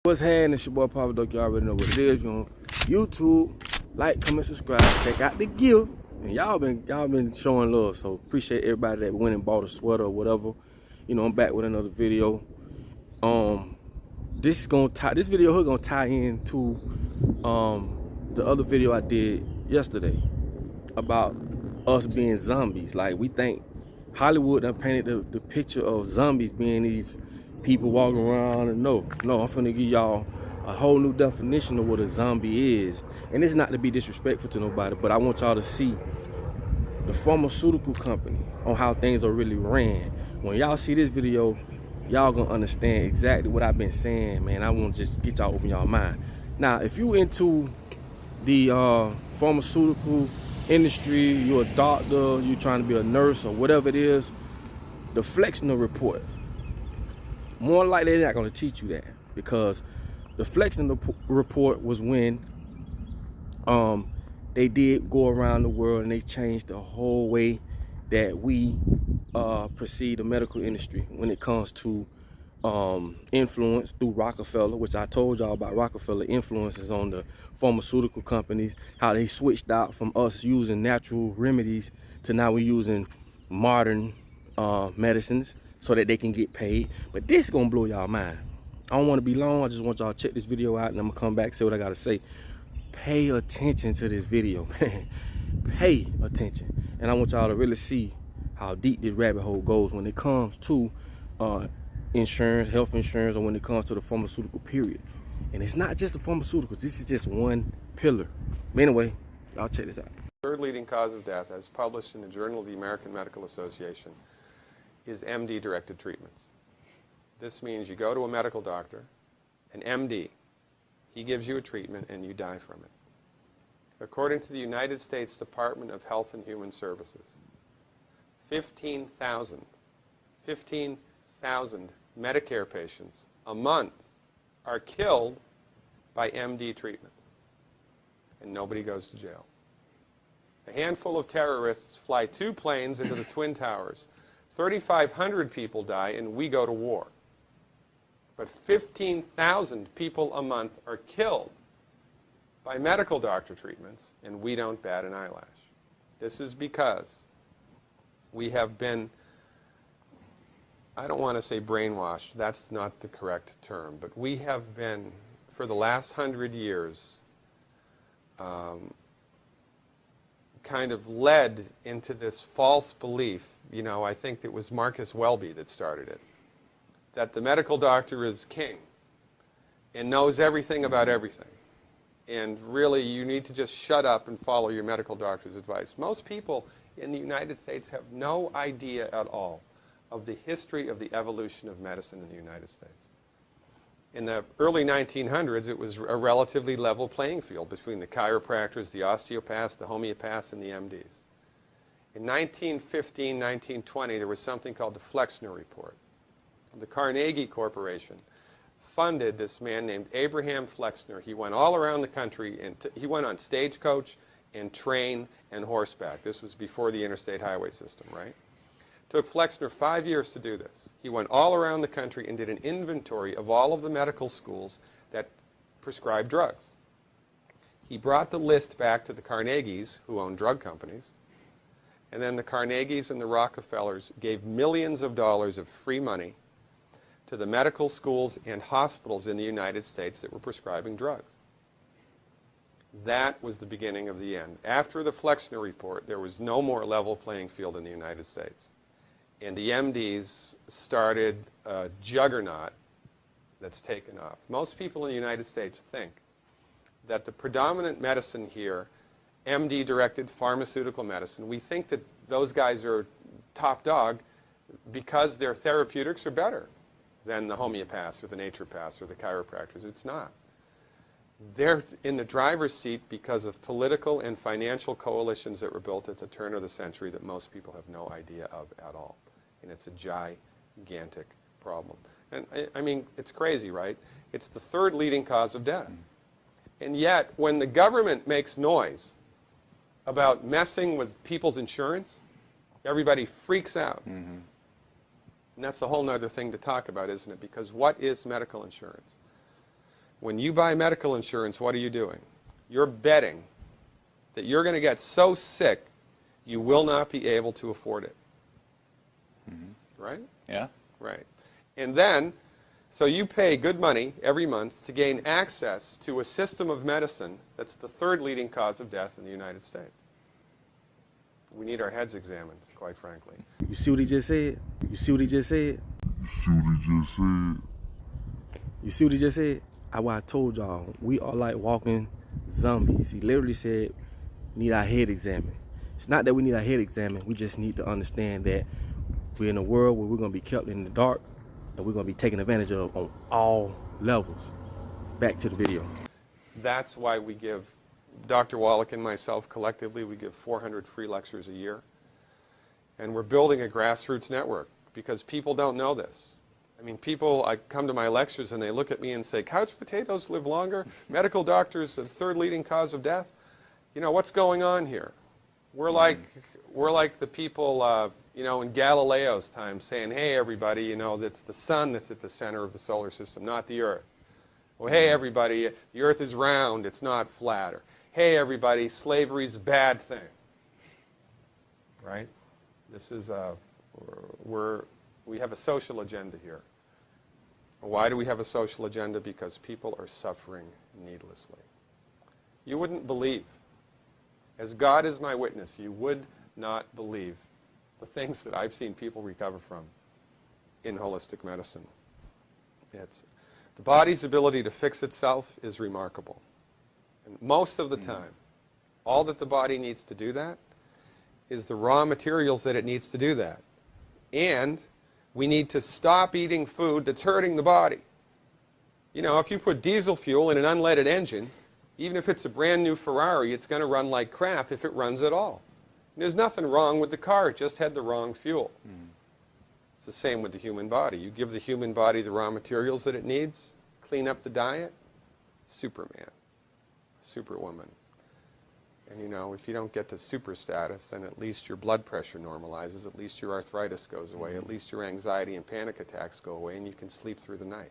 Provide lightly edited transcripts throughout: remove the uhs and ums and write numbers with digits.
What's happening? It's your boy Papa Duck. You already know what it is. You're on YouTube. Like, comment, subscribe. Check out the gift. And y'all been showing love. So appreciate everybody that went and bought a sweater or whatever. You know, I'm back with another video. This video here gonna tie into the other video I did yesterday about us being zombies. Like, we think Hollywood done painted the picture of zombies being these people walking around, and no, I'm finna give y'all a whole new definition of what a zombie is. And it's not to be disrespectful to nobody, but I want y'all to see the pharmaceutical company on how things are really ran. When y'all see this video, y'all gonna understand exactly what I've been saying, man. I want to just get y'all open y'all mind. Now, if you into the pharmaceutical industry, you're a doctor, you're trying to be a nurse or whatever it is, the Flexner report, more likely they're not going to teach you that, because the Flexner report was when they did go around the world and they changed the whole way that we perceive the medical industry when it comes to influence through Rockefeller, which I told y'all about. Rockefeller influences on the pharmaceutical companies, how they switched out from us using natural remedies to now we're using modern medicines so that they can get paid. But this is gonna blow y'all mind. I don't want to be long. I just want y'all to check this video out, and I'm gonna come back and say what I gotta say. Pay attention to this video, man. Pay attention. And I want y'all to really see how deep this rabbit hole goes when it comes to insurance, health insurance, or when it comes to the pharmaceutical period. And it's not just the pharmaceuticals. This is just one pillar. But anyway, y'all check this out. Third leading cause of death, as published in the Journal of the American Medical Association, is MD-directed treatments. This means you go to a medical doctor, an MD, he gives you a treatment and you die from it. According to the United States Department of Health and Human Services, 15,000 Medicare patients a month are killed by MD treatment, and nobody goes to jail. A handful of terrorists fly 2 planes into the Twin Towers. 3,500 people die, and we go to war. But 15,000 people a month are killed by medical doctor treatments, and we don't bat an eyelash. This is because we have been, I don't want to say brainwashed, that's not the correct term, but we have been, for the last 100 years, kind of led into this false belief. You know, I think it was Marcus Welby that started it, that the medical doctor is king and knows everything about everything. And really, you need to just shut up and follow your medical doctor's advice. Most people in the United States have no idea at all of the history of the evolution of medicine in the United States. In the early 1900s, it was a relatively level playing field between the chiropractors, the osteopaths, the homeopaths, and the MDs. In 1915, 1920, there was something called the Flexner Report. The Carnegie Corporation funded this man named Abraham Flexner. He went all around the country, and he went on stagecoach and train and horseback. This was before the interstate highway system, right? It took Flexner 5 years to do this. He went all around the country and did an inventory of all of the medical schools that prescribed drugs. He brought the list back to the Carnegies, who own drug companies, and then the Carnegies and the Rockefellers gave millions of dollars of free money to the medical schools and hospitals in the United States that were prescribing drugs. That was the beginning of the end. After the Flexner Report, there was no more level playing field in the United States. And the MDs started a juggernaut that's taken off. Most people in the United States think that the predominant medicine here, MD-directed pharmaceutical medicine, we think that those guys are top dog because their therapeutics are better than the homeopaths or the naturopaths or the chiropractors. It's not. They're in the driver's seat because of political and financial coalitions that were built at the turn of the century that most people have no idea of at all. And it's a gigantic problem. And I mean, it's crazy, right? It's the third leading cause of death. And yet, when the government makes noise about messing with people's insurance, everybody freaks out. Mm-hmm. And that's a whole other thing to talk about, isn't it? Because what is medical insurance? When you buy medical insurance, what are you doing? You're betting that you're going to get so sick you will not be able to afford it. Mm-hmm. Right? Yeah. Right. And then, so you pay good money every month to gain access to a system of medicine that's the third leading cause of death in the United States. We need our heads examined, quite frankly. You see what he just said? You see what he just said? You see what he just said? You see what he just said? What I told y'all, we are like walking zombies. He literally said, need our head examined. It's not that we need our head examined. We just need to understand that we're in a world where we're going to be kept in the dark and we're going to be taken advantage of on all levels. Back to the video. That's why we give, Dr. Wallach and myself collectively, we give 400 free lectures a year. And we're building a grassroots network because people don't know this. I mean, people, I come to my lectures and they look at me and say, couch potatoes live longer? Medical doctors, the third leading cause of death? You know, what's going on here? We're like the people, you know, in Galileo's time saying, hey, everybody, you know, it's the sun that's at the center of the solar system, not the Earth. Well, hey, everybody, the Earth is round, it's not flat. Or, hey, everybody, slavery's a bad thing. Right? This is, we have a social agenda here. Why do we have a social agenda? Because people are suffering needlessly. You wouldn't believe, as God is my witness, you would not believe the things that I've seen people recover from in holistic medicine. The body's ability to fix itself is remarkable. And most of the time, all that the body needs to do that is the raw materials that it needs to do that. And we need to stop eating food that's hurting the body. You know, if you put diesel fuel in an unleaded engine, even if it's a brand new Ferrari, it's going to run like crap if it runs at all. And there's nothing wrong with the car, it just had the wrong fuel. It's the same with the human body. You give the human body the raw materials that it needs, clean up the diet, Superman, Superwoman. And, you know, if you don't get to super status, then at least your blood pressure normalizes, at least your arthritis goes away, at least your anxiety and panic attacks go away, and you can sleep through the night.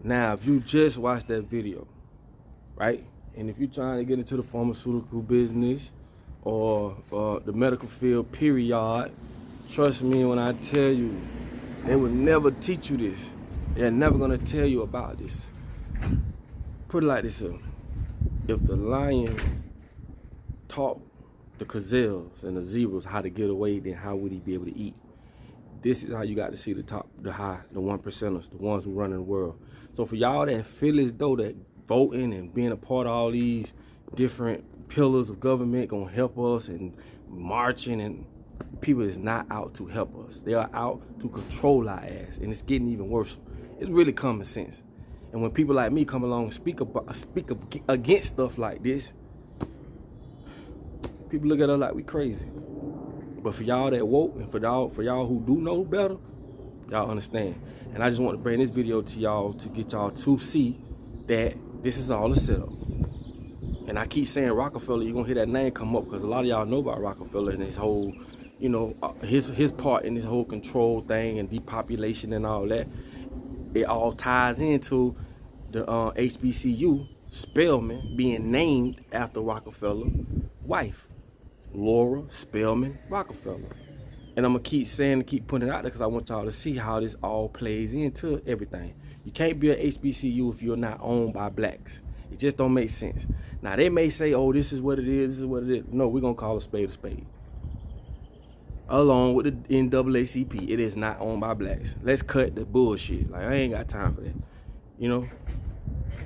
Now, if you just watched that video, right, and if you're trying to get into the pharmaceutical business or the medical field, period, trust me when I tell you, they will never teach you this. They're never going to tell you about this. Put it like this up. If the lion taught the gazelles and the zebras how to get away, then how would he be able to eat? This is how you got to see the top, the high, the 1%ers, the ones who run in the world. So for y'all that feel as though that voting and being a part of all these different pillars of government gonna help us and marching, and people is not out to help us. They are out to control our ass, and it's getting even worse. It's really common sense. And when people like me come along and speak against stuff like this, people look at us like we crazy. But for y'all that woke and for y'all who do know better, y'all understand. And I just want to bring this video to y'all to get y'all to see that this is all a setup. And I keep saying Rockefeller, you're going to hear that name come up because a lot of y'all know about Rockefeller and his whole, you know, his part in this whole control thing and depopulation and all that. It all ties into the HBCU Spelman being named after Rockefeller's wife, Laura Spelman Rockefeller. And I'm going to keep saying, keep putting it out there because I want y'all to see how this all plays into everything. You can't be an HBCU if you're not owned by blacks. It just don't make sense. Now, they may say, oh, this is what it is, this is what it is. No, we're going to call a spade a spade. Along with the NAACP, it is not owned by blacks. Let's cut the bullshit. Like, I ain't got time for that, you know?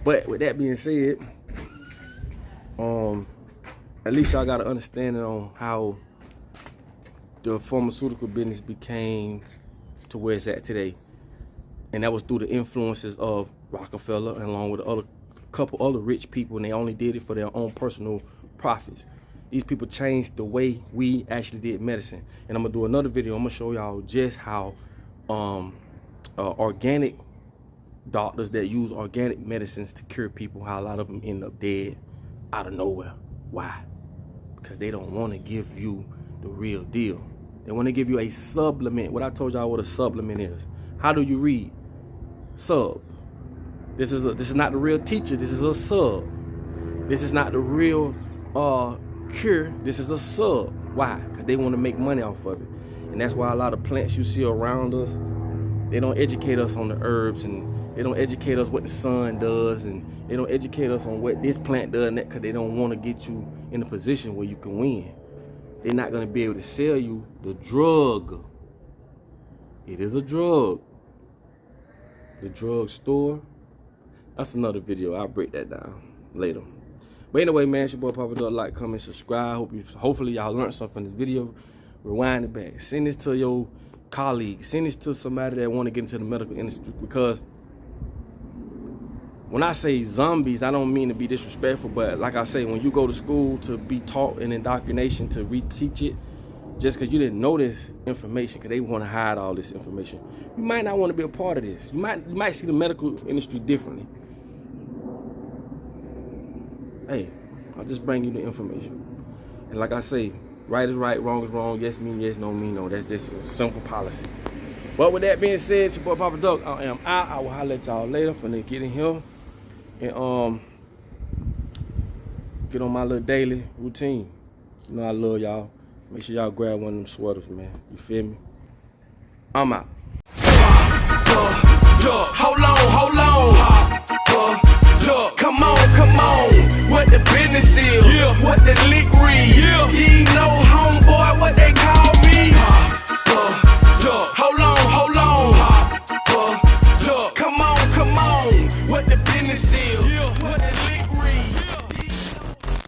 But with that being said, at least y'all got an understanding on how the pharmaceutical business became to where it's at today. And that was through the influences of Rockefeller and along with a couple other rich people, and they only did it for their own personal profits. These people changed the way we actually did medicine. And I'm gonna do another video. I'm gonna show y'all just how organic doctors that use organic medicines to cure people, how a lot of them end up dead out of nowhere. Why? Because they don't want to give you the real deal. They want to give you a supplement. What I told y'all what a supplement is. How do you read? Sub. This is not the real teacher. This is a sub. This is not the real cure. This is a sub. Why? Because they want to make money off of it. And that's why a lot of plants you see around us, they don't educate us on the herbs, and they don't educate us what the sun does, and they don't educate us on what this plant does and that, because they don't want to get you in a position where you can win. They're not going to be able to sell you the drug. It is a drug. The drug store. That's another video. I'll break that down later. But anyway, man, it's your boy Papa Duck. Like, comment, subscribe. Hopefully y'all learned something from this video. Rewind it back. Send this to your colleagues. Send this to somebody that want to get into the medical industry, because when I say zombies, I don't mean to be disrespectful, but like I say, when you go to school to be taught in indoctrination, to reteach it, just because you didn't know this information, because they want to hide all this information, you might not want to be a part of this. You might see the medical industry differently. Hey, I'll just bring you the information. And like I say, right is right, wrong is wrong, yes mean yes, no mean no. That's just a simple policy. But with that being said, it's your boy Papa Duck. I am out. I will holler at y'all later. Finna get in here and get on my little daily routine. You know I love y'all. Make sure y'all grab one of them sweaters, man. You feel me? I'm out. Hold on. Come on. What the business is, what the lick read. You know